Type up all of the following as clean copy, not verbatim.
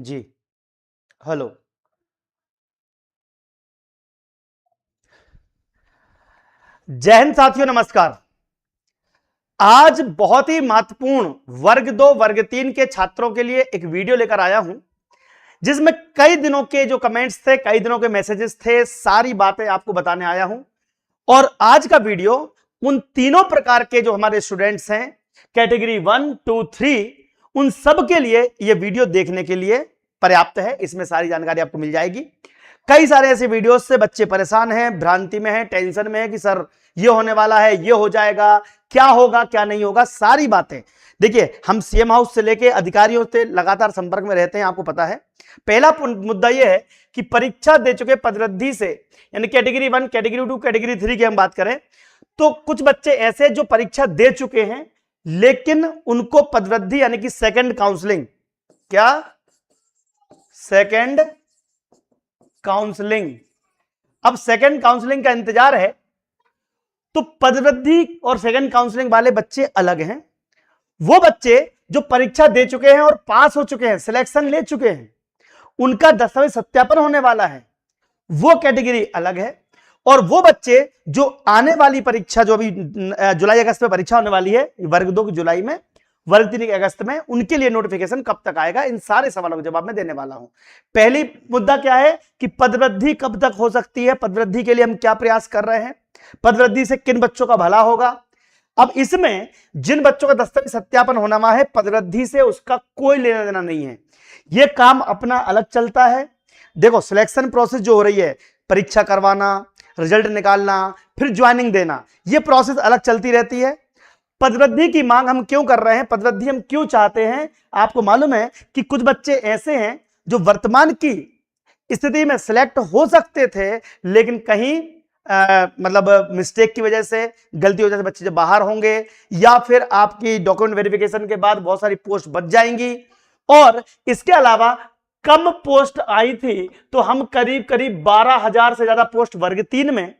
जी। Hello. जय हिंद साथियों, नमस्कार। आज बहुत ही महत्वपूर्ण वर्ग 2 वर्ग 3 के छात्रों के लिए एक वीडियो लेकर आया हूं, जिसमें कई दिनों के जो कमेंट्स थे, कई दिनों के मैसेजेस थे, सारी बातें आपको बताने आया हूं। और आज का वीडियो उन तीनों प्रकार के जो हमारे स्टूडेंट्स हैं, कैटेगरी 1, 2, 3, उन सब के लिए यह वीडियो देखने के लिए पर्याप्त है। इसमें सारी जानकारी आपको मिल जाएगी। कई सारे ऐसे वीडियोस से बच्चे परेशान हैं, भ्रांति में हैं, टेंशन में है कि सर ये होने वाला है, ये हो जाएगा, क्या होगा क्या नहीं होगा, सारी बातें। देखिए, हम सीएम हाउस से लेके अधिकारियों से लगातार संपर्क में रहते हैं, आपको पता है। पहला मुद्दा यह है कि परीक्षा दे चुके पदवृद्धि से, यानी कैटेगरी 1, कैटेगरी 2, कैटेगरी 3 की हम बात करें तो कुछ बच्चे ऐसे जो परीक्षा दे चुके हैं लेकिन उनको पदवृद्धि यानी कि सेकंड काउंसलिंग, क्या सेकंड काउंसलिंग, अब सेकंड काउंसलिंग का इंतजार है। तो पदवृद्धि और सेकंड काउंसलिंग वाले बच्चे अलग हैं। वो बच्चे जो परीक्षा दे चुके हैं और पास हो चुके हैं, सिलेक्शन ले चुके हैं, उनका दस्तावेज सत्यापन होने वाला है, वो कैटेगरी अलग है। और वो बच्चे जो आने वाली परीक्षा, जो अभी जुलाई अगस्त में परीक्षा होने वाली है, वर्ग 2 की जुलाई में, वर्ग 3 अगस्त में, उनके लिए नोटिफिकेशन कब तक आएगा, इन सारे सवालों का जवाब मैं देने वाला हूं। पहली मुद्दा क्या है कि पदवृद्धि कब तक हो सकती है, पदवृद्धि के लिए हम क्या प्रयास कर रहे हैं, पदवृद्धि से किन बच्चों का भला होगा। अब इसमें जिन बच्चों का दस्तावेज सत्यापन होना हुआ है, पदवृद्धि से उसका कोई लेना देना नहीं है। यह काम अपना अलग चलता है। देखो, सिलेक्शन प्रोसेस जो हो रही है, परीक्षा करवाना, रिजल्ट निकालना, फिर ज्वाइनिंग देना, यह प्रोसेस अलग चलती रहती है। पदवृद्धि की मांग हम क्यों कर रहे हैं, पदवृद्धि हम क्यों चाहते हैं, आपको मालूम है कि कुछ बच्चे ऐसे हैं जो वर्तमान की स्थिति में सिलेक्ट हो सकते थे, लेकिन कहीं मतलब मिस्टेक की वजह से, गलती की वजह से बच्चे जब बाहर होंगे, या फिर आपकी डॉक्यूमेंट वेरिफिकेशन के बाद बहुत सारी पोस्ट बच जाएंगी। और इसके अलावा कम पोस्ट आई थी, तो हम करीब करीब 12,000 से ज्यादा पोस्ट वर्ग 3 में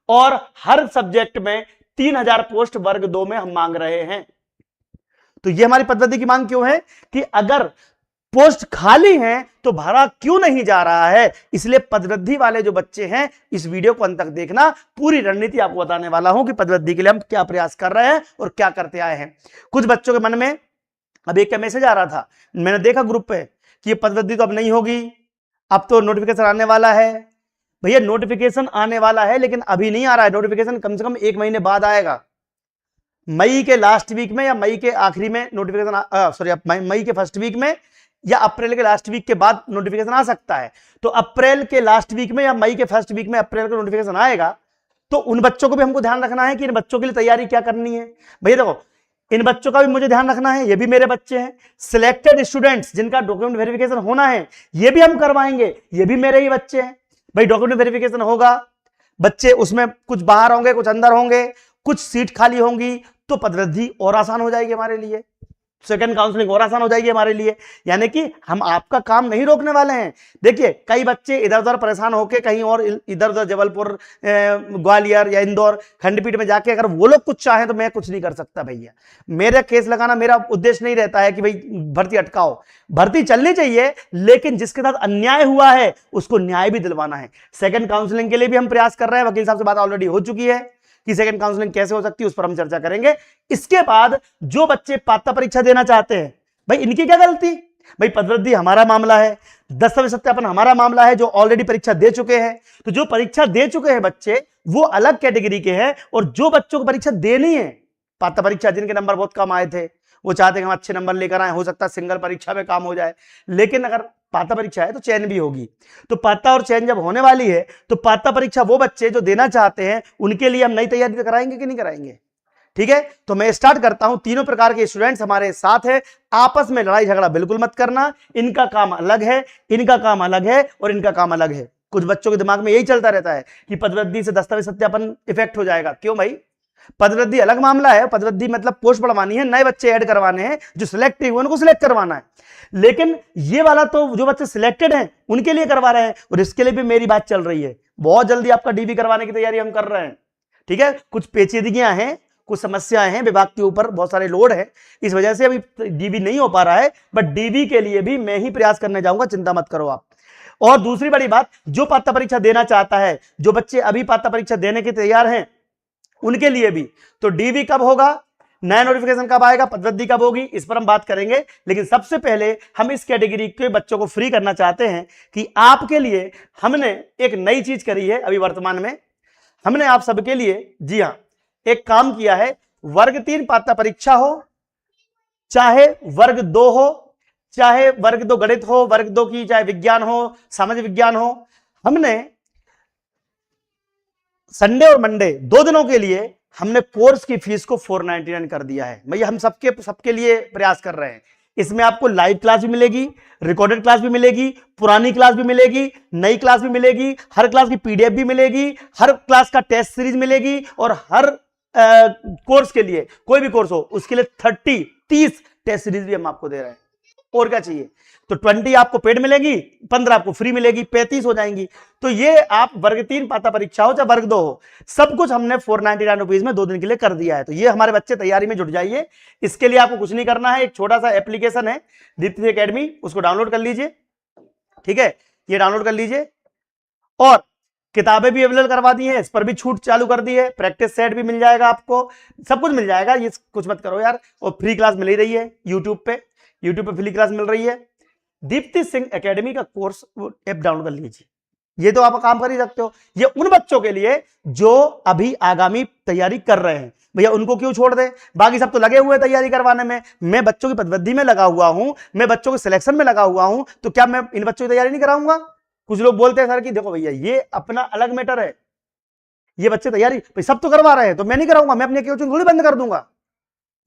और हर सब्जेक्ट में 3,000 पोस्ट वर्ग 2 में हम मांग रहे हैं। तो यह हमारी पद्धति की मांग क्यों है कि अगर पोस्ट खाली हैं तो भरा क्यों नहीं जा रहा है। इसलिए पदवृद्धि वाले जो बच्चे हैं, इस वीडियो को अंत तक देखना, पूरी रणनीति आपको बताने वाला हूं कि पदवृद्धि के लिए हम क्या प्रयास कर रहे हैं और क्या करते आए हैं। कुछ बच्चों के मन में अब एक मैसेज आ रहा था, मैंने देखा ग्रुप पे, कि ये पदवृद्धि तो अब नहीं होगी, अब तो नोटिफिकेशन आने वाला है। भैया, नोटिफिकेशन आने वाला है लेकिन अभी नहीं आ रहा है, नोटिफिकेशन कम से कम 1 महीने बाद आएगा। मई के लास्ट वीक में या मई के आखिरी में नोटिफिकेशन, सॉरी, मई के फर्स्ट वीक में या अप्रैल के लास्ट वीक के बाद नोटिफिकेशन आ सकता है। तो अप्रैल के लास्ट वीक में या मई के फर्स्ट वीक में अप्रैल का नोटिफिकेशन आएगा। तो उन बच्चों को भी हमको ध्यान रखना है कि इन बच्चों के लिए तैयारी क्या करनी है। भैया देखो, इन बच्चों का भी मुझे ध्यान रखना है, ये भी मेरे बच्चे हैं। सिलेक्टेड स्टूडेंट्स जिनका डॉक्यूमेंट वेरिफिकेशन होना है, ये भी हम करवाएंगे, ये भी मेरे ही बच्चे हैं। भाई, डॉक्यूमेंट वेरिफिकेशन होगा, बच्चे उसमें कुछ बाहर होंगे, कुछ अंदर होंगे, कुछ सीट खाली होंगी, तो पदवृद्धि और आसान हो जाएगी हमारे लिए, सेकंड काउंसलिंग और आसान हो जाएगी हमारे लिए। यानी कि हम आपका काम नहीं रोकने वाले हैं। देखिए, कई बच्चे इधर उधर परेशान होकर कहीं और इधर उधर जबलपुर, ग्वालियर या इंदौर खंडपीठ में जाके अगर वो लोग कुछ चाहें तो मैं कुछ नहीं कर सकता। भैया, मेरा केस लगाना मेरा उद्देश्य नहीं रहता है कि भाई भर्ती अटकाओ। भर्ती चलनी चाहिए, लेकिन जिसके साथ अन्याय हुआ है उसको न्याय भी दिलवाना है। सेकंड काउंसलिंग के लिए भी हम प्रयास कर रहे हैं, वकील साहब से बात ऑलरेडी हो चुकी है कि सेकंड काउंसलिंग कैसे हो सकती है, उस पर हम चर्चा करेंगे। इसके बाद जो बच्चे पात्रता परीक्षा देना चाहते हैं, भाई इनकी क्या गलती। भाई, पदवृद्धि हमारा मामला है, दस्तावेज सत्यापन हमारा मामला है, जो ऑलरेडी परीक्षा दे चुके हैं। तो जो परीक्षा दे चुके हैं बच्चे, वो अलग कैटेगरी के हैं। और जो बच्चों को परीक्षा देनी है, पात्रता परीक्षा, जिनके नंबर बहुत कम आए थे, वो चाहते हैं हम अच्छे नंबर लेकर आए, हो सकता है सिंगल परीक्षा में काम हो जाए। लेकिन अगर पात्रता परीक्षा है तो चयन भी होगी। तो पात्रता और चयन जब होने वाली है, तो पात्रता परीक्षा वो बच्चे जो देना चाहते हैं, उनके लिए हम नई तैयारी कराएंगे कि नहीं कराएंगे। ठीक है, तो मैं स्टार्ट करता हूं। तीनों प्रकार के स्टूडेंट्स हमारे साथ हैं, आपस में लड़ाई झगड़ा बिल्कुल मत करना। इनका काम अलग है, इनका काम अलग है, और इनका काम अलग है। कुछ बच्चों के दिमाग में यही चलता रहता है कि पदवृद्धि से दस्तावेज सत्यापन इफेक्ट हो जाएगा। क्यों भाई, पदवृद्धि अलग मामला है। पदवृद्धि मतलब पोस्ट बढ़वानी है, नए बच्चे ऐड करवाने हैं, जो सिलेक्ट हुए उनको सिलेक्ट करवाना है। लेकिन ये वाला तो जो बच्चे सिलेक्टेड हैं उनके लिए करवा रहे हैं, और इसके लिए भी मेरी बात चल रही है। बहुत जल्दी आपका डीवी करवाने की तैयारी हम कर रहे हैं। ठीक है, कुछ पेचीदगियां हैं, कुछ समस्याएं हैं, विभाग के ऊपर बहुत सारे लोड है, इस वजह से अभी डीबी नहीं हो पा रहा है, बट डीबी के लिए भी मैं ही प्रयास करने जाऊंगा, चिंता मत करो आप। और दूसरी बड़ी बात, जो पात्रता परीक्षा देना चाहता है, जो बच्चे अभी पात्रता परीक्षा देने के तैयार हैं, उनके लिए भी तो डीबी कब होगा, नया नोटिफिकेशन कब आएगा, पदवृद्धि कब होगी, इस पर हम बात करेंगे। लेकिन सबसे पहले हम इस कैटेगरी के बच्चों को फ्री करना चाहते हैं कि आपके लिए हमने एक नई चीज करी है। अभी वर्तमान में हमने आप सबके लिए, जी हां, एक काम किया है। वर्ग 3 पात्रता परीक्षा हो, चाहे वर्ग 2 हो, चाहे वर्ग 2 गणित हो, वर्ग 2 की चाहे विज्ञान हो, सामाजिक विज्ञान हो, हमने संडे और मंडे 2 दिनों के लिए हमने कोर्स की फीस को 499 कर दिया है। भैया हम सबके लिए प्रयास कर रहे हैं। इसमें आपको लाइव क्लास भी मिलेगी, रिकॉर्डेड क्लास भी मिलेगी, पुरानी क्लास भी मिलेगी, नई क्लास भी मिलेगी, हर क्लास की पीडीएफ भी मिलेगी, हर क्लास का टेस्ट सीरीज मिलेगी, और हर कोर्स के लिए, कोई भी कोर्स हो उसके लिए 30 टेस्ट सीरीज भी हम आपको दे रहे हैं। और क्या चाहिए? तो 20 आपको पेड मिलेगी, 15 आपको फ्री मिलेगी, 35 हो जाएंगी। तो ये आप वर्ग 3 पात्रता परीक्षा हो चाहे वर्ग 2 हो, सब कुछ हमने 499 रुपीज में 2 दिन के लिए कर दिया है। तो ये हमारे बच्चे तैयारी में जुट जाइए। इसके लिए आपको कुछ नहीं करना है, एक छोटा सा एप्लीकेशन है दीप्ति एकेडमी, उसको डाउनलोड कर लीजिए, ठीक है, ये डाउनलोड कर लीजिए। और किताबें भी अवेलेबल करवा दी हैं, इस पर भी छूट चालू कर दी है, प्रैक्टिस सेट भी मिल जाएगा आपको, सब कुछ मिल जाएगा। ये कुछ मत करो यार। और फ्री क्लास मिल ही रही है यूट्यूब पे फ्री क्लास मिल रही है। दीप्ति सिंह एकेडमी का कोर्स ऐप डाउनलोड कर लीजिए, ये तो आप काम कर ही सकते हो। ये उन बच्चों के लिए जो अभी आगामी तैयारी कर रहे हैं, भैया उनको क्यों छोड़ दे, बाकी सब तो लगे हुए हैं तैयारी करवाने में। मैं बच्चों की पदवृद्धि में लगा हुआ हूं, मैं बच्चों के सिलेक्शन में लगा हुआ हूं, तो क्या मैं इन बच्चों की तैयारी नहीं कराऊंगा? कुछ लोग बोलते हैं सर कि देखो भैया ये अपना अलग मैटर है, ये बच्चे तैयारी भाई सब तो करवा रहे हैं, तो मैं नहीं कराऊंगा, मैं अपनी कोचिंग थोड़ी बंद कर दूंगा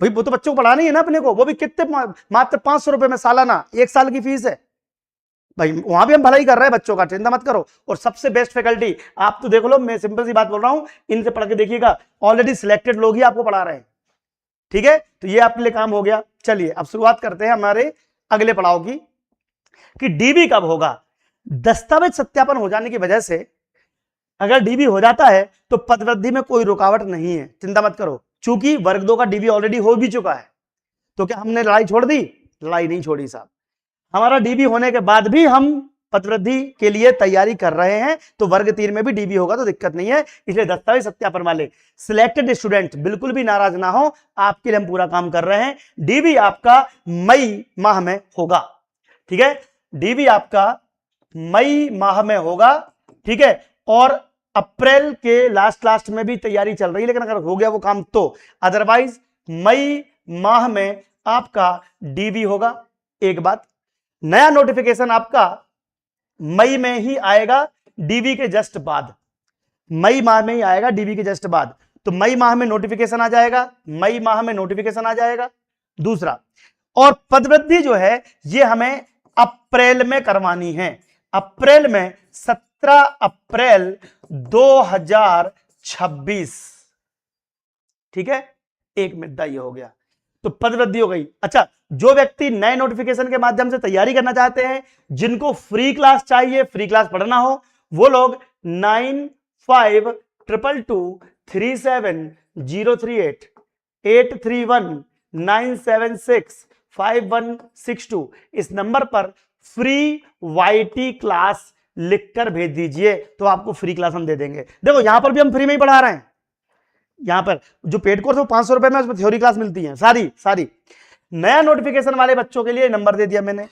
भाई, वो तो बच्चों को पढ़ाना ही है ना अपने को, वो भी कितने, मात्र 500 रुपए में सालाना, 1 साल की फीस है भाई, वहां भी हम भलाई कर रहे हैं बच्चों का, चिंता मत करो। और सबसे बेस्ट फैकल्टी आप तो देख लो, मैं सिंपल सी बात बोल रहा हूं, इनसे पढ़ के देखिएगा, ऑलरेडी सिलेक्टेड लोग ही आपको पढ़ा रहे हैं, ठीक है। तो ये आपके लिए काम हो गया। चलिए अब शुरुआत करते हैं हमारे अगले पड़ाव की, कि डीबी कब होगा। दस्तावेज सत्यापन हो जाने की वजह से अगर डीबी हो जाता है तो पदवृद्धि में कोई रुकावट नहीं है, चिंता मत करो। चूंकि वर्ग 2 का डीबी ऑलरेडी हो भी चुका है, तो क्या हमने लड़ाई छोड़ दी? लड़ाई नहीं छोड़ी साहब। हमारा डीबी होने के बाद भी हम पदवृद्धि के लिए तैयारी कर रहे हैं, तो वर्ग 3 में भी डीबी होगा तो दिक्कत नहीं है। इसलिए दस्तावेज सत्यापन वाले सिलेक्टेड स्टूडेंट बिल्कुल भी नाराज ना हो, आपके लिए हम पूरा काम कर रहे हैं। डीबी आपका मई माह में होगा, ठीक है, डीबी आपका मई माह में होगा, ठीक है। और अप्रैल के लास्ट में भी तैयारी चल रही है, लेकिन अगर हो गया वो काम तो, अदरवाइज मई माह में आपका डीबी होगा। एक बात, नया नोटिफिकेशन आपका मई में ही आएगा, डीबी के जस्ट बाद, मई माह में ही आएगा डीबी के जस्ट बाद। तो मई माह में नोटिफिकेशन आ जाएगा, मई माह में नोटिफिकेशन आ जाएगा। दूसरा, और पदवृद्धि जो है ये हमें अप्रैल में करवानी है, अप्रैल में 17 अप्रैल 2026, ठीक है। एक मुद्दा ये हो गया, तो पदवृद्धि हो गई। अच्छा, जो व्यक्ति नए नोटिफिकेशन के माध्यम से तैयारी करना चाहते हैं, जिनको फ्री क्लास चाहिए, फ्री क्लास पढ़ना हो, वो लोग 9522237038 831-976-5162 इस नंबर पर फ्री वाईटी क्लास लिखकर भेज दीजिए, तो आपको फ्री क्लास हम दे देंगे। देखो यहां पर भी हम फ्री में ही पढ़ा रहे हैं, यहां पर जो पेड कोर्स है 500 रुपए में, उसमें थ्योरी क्लास मिलती है सारी। नया नोटिफिकेशन वाले बच्चों के लिए नंबर दे दिया मैंने।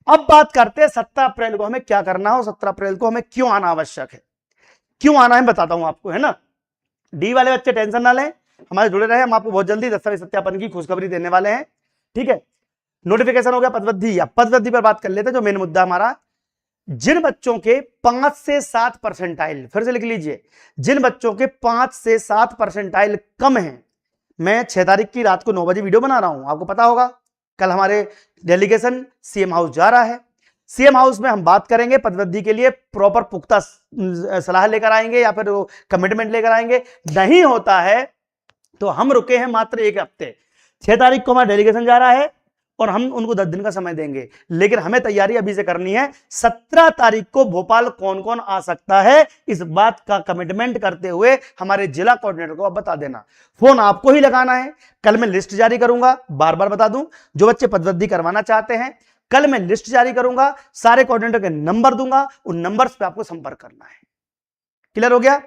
अब बात करते हैं 17 अप्रैल को हमें क्या करना हो, 17 अप्रैल को हमें क्यों आना आवश्यक है, क्यों आना है बताता हूं आपको, है ना। डी वाले बच्चे टेंशन ना लें, हमारे जुड़े रहे, हम आपको बहुत जल्दी दस्तावेज सत्यापन की खुशखबरी देने वाले हैं, ठीक है। नोटिफिकेशन हो गया, पदवृद्धि, या पदवृद्धि पर बात कर लेते हैं, जो मेन मुद्दा हमारा। जिन बच्चों के 5 से 7 परसेंटाइल, फिर से लिख लीजिए, जिन बच्चों के 5 से 7 परसेंटाइल कम हैं, मैं 6 तारीख की रात को 9 बजे वीडियो बना रहा हूं, आपको पता होगा। कल हमारे डेलीगेशन सीएम हाउस जा रहा है, सीएम हाउस में हम बात करेंगे पदवृद्धि के लिए, प्रॉपर पुख्ता सलाह लेकर आएंगे या फिर कमिटमेंट लेकर आएंगे। नहीं होता है तो हम रुके हैं मात्र 1 हफ्ते। 6 तारीख को हमारा डेलीगेशन जा रहा है, और हम उनको 10 दिन का समय देंगे, लेकिन हमें तैयारी अभी से करनी है। 17 तारीख को भोपाल कौन कौन आ सकता है, इस बात का कमिटमेंट करते हुए हमारे जिला कोऑर्डिनेटर को अब बता देना। फोन आपको ही लगाना है। कल मैं लिस्ट जारी करूंगा, बार बार बता दूं, जो बच्चे पदवृद्धि करवाना चाहते हैं, कल मैं लिस्ट जारी करूंगा, सारे कोऑर्डिनेटर के नंबर दूंगा, उन नंबर्स पे आपको संपर्क करना है। क्लियर हो गया?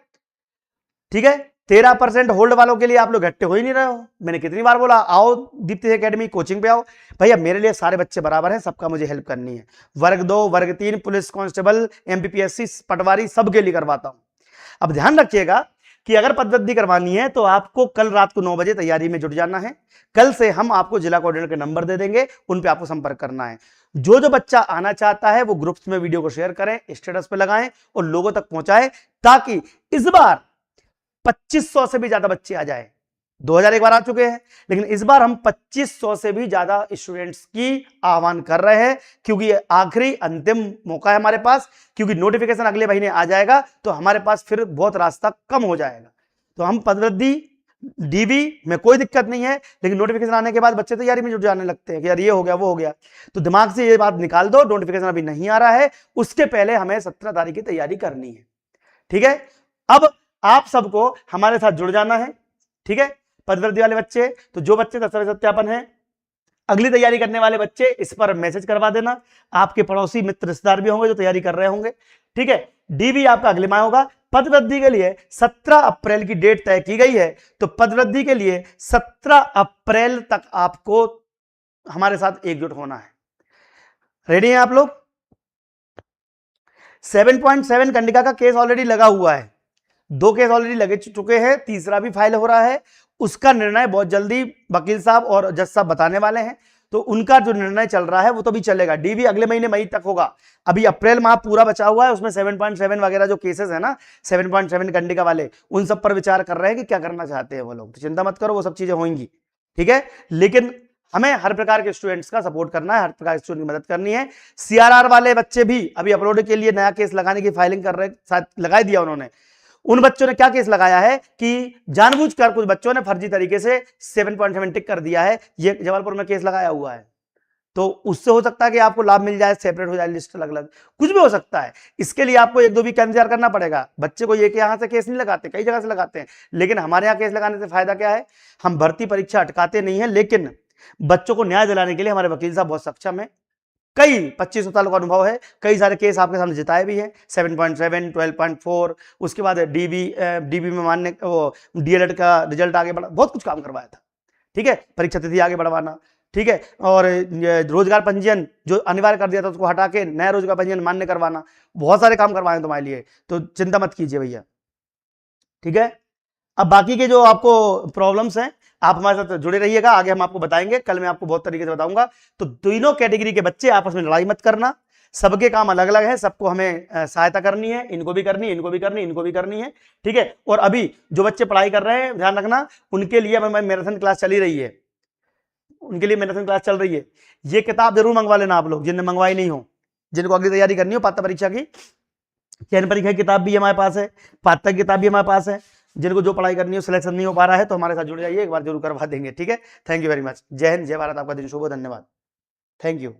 ठीक है। 13% होल्ड वालों के लिए आप लोग इकट्ठे हो ही नहीं रहे हो। मैंने कितनी बार बोला, आओ दीप्ति एकेडमी कोचिंग पे आओ। भैया मेरे लिए सारे बच्चे बराबर हैं, सबका मुझे हेल्प करनी है। वर्ग 2, वर्ग 3, पुलिस कांस्टेबल, एमपीपीएससी, पटवारी, सबके लिए करवाता हूं। अब ध्यान रखिएगा कि अगर पदवृद्धि करवानी है तो आपको कल रात को 9 बजे तैयारी में जुट जाना है। कल से हम आपको जिला कोऑर्डिनेटर के नंबर दे देंगे, उन पे आपको संपर्क करना है। जो बच्चा आना चाहता है वो ग्रुप्स में वीडियो को शेयर करें, स्टेटस पे लगाएं और लोगों तक पहुंचाएं, ताकि इस बार 2500 से भी ज्यादा बच्चे आ जाए। 2000 एक बार आ चुके हैं, लेकिन इस बार हम 2500 से भी ज्यादा स्टूडेंट्स की आह्वान कर रहे हैं, क्योंकि ये आखिरी अंतिम मौका है हमारे पास। क्योंकि नोटिफिकेशन अगले महीने आ जाएगा तो हमारे पास फिर बहुत रास्ता कम हो जाएगा। तो हम पदवृद्धि डीबी में कोई दिक्कत नहीं है, लेकिन नोटिफिकेशन आने के बाद बच्चे तैयारी में जुट जाने लगते हैं कि यार ये हो गया वो हो गया। तो दिमाग से ये बात निकाल दो, नोटिफिकेशन अभी नहीं आ रहा है, उसके पहले हमें 17 तारीख की तैयारी करनी है। ठीक है। अब आप सबको हमारे साथ जुड़ जाना है। ठीक है। पदवृद्धि वाले बच्चे, तो जो बच्चे दस्तावेज सत्यापन है, अगली तैयारी करने वाले बच्चे, इस पर मैसेज करवा देना। आपके पड़ोसी मित्र रिश्तेदार भी होंगे जो तैयारी कर रहे होंगे। ठीक है। डीबी आपका अगले माह होगा। पदवृद्धि के लिए 17 अप्रैल की डेट तय की गई है, तो पदवृद्धि के लिए 17 अप्रैल तक आपको हमारे साथ एकजुट होना है। रेडी हैं आप लोग? 7.7 कंडिका का केस ऑलरेडी लगा हुआ है, 2 केस ऑलरेडी लगे चुके हैं, तीसरा भी फाइल हो रहा है। उसका निर्णय बहुत जल्दी वकील साहब और जज साहब बताने वाले हैं, तो उनका जो निर्णय चल रहा है वो तो भी चलेगा। डीवी अगले महीने मई तक होगा। अभी अप्रैल माह पूरा बचा हुआ है, उसमें 7.7 वगैरह जो केसेस है ना, 7.7 कंडिका वाले, उन सब पर विचार कर रहे हैं कि क्या करना चाहते हैं वो लोग। तो चिंता मत करो, वो सब चीजें होंगी। ठीक है। लेकिन हमें हर प्रकार के स्टूडेंट्स का सपोर्ट करना है, हर प्रकार के स्टूडेंट की मदद करनी है। सीआरआर वाले बच्चे भी अभी अपलोड के लिए नया केस लगाने की फाइलिंग कर रहे हैं, साथ लगा दिया उन्होंने। उन बच्चों ने क्या केस लगाया है कि जानबूझकर कुछ बच्चों ने फर्जी तरीके से 7.7 टिक कर दिया है। ये जबलपुर में केस लगाया हुआ है, तो उससे हो सकता है कि आपको लाभ मिल जाए, सेपरेट हो जाए लिस्ट अलग अलग, कुछ भी हो सकता है। इसके लिए आपको 1-2 वीक का इंतजार करना पड़ेगा। बच्चे को ये कि यहां से केस नहीं लगाते, कई जगह से लगाते हैं, लेकिन हमारे यहाँ केस लगाने से फायदा क्या है? हम भर्ती परीक्षा अटकाते नहीं है, लेकिन बच्चों को न्याय दिलाने के लिए हमारे वकील साहब बहुत सक्षम है। कई 25 साल का अनुभव है, कई सारे केस आपके सामने जिताए भी हैं। 7.7, 12.4, उसके बाद डीबी में मानने वो डीएलएड का रिजल्ट आगे बढ़ा, बहुत कुछ काम करवाया था। ठीक है। परीक्षा तिथि आगे बढ़वाना, ठीक है, और रोजगार पंजीयन जो अनिवार्य कर दिया था उसको हटा के नया रोजगार पंजीयन मान्य करवाना, बहुत सारे काम करवाए तुम्हारे लिए, तो चिंता मत कीजिए भैया। ठीक है। अब बाकी के जो आपको प्रॉब्लम्स हैं, आप हमारे साथ जुड़े रहिएगा, आगे हम आपको बताएंगे। कल मैं आपको बहुत तरीके से बताऊंगा। तो तीनों कैटेगरी के बच्चे आपस में लड़ाई मत करना, सबके काम अलग अलग है, सबको हमें सहायता करनी है, इनको भी करनी है, इनको भी करनी है, इनको भी करनी है। ठीक है। और अभी जो बच्चे पढ़ाई कर रहे हैं, ध्यान रखना, उनके लिए मैराथन क्लास चली रही है, उनके लिए मैराथन क्लास चल रही है। ये किताब जरूर मंगवा लेना आप लोग, जिनने मंगवाई नहीं हो, जिनको अगली तैयारी करनी हो पात्र परीक्षा की। चयन परीक्षा की किताब भी हमारे पास है, पात्र की किताब भी हमारे पास है। जिनको जो पढ़ाई करनी हो, सिलेक्शन नहीं हो पा रहा है, तो हमारे साथ जुड़ जाइए, एक बार जरूर करवा देंगे। ठीक है। Thank you very much. जय हिंद, जय भारत। आपका दिन शुभ हो। धन्यवाद। Thank you.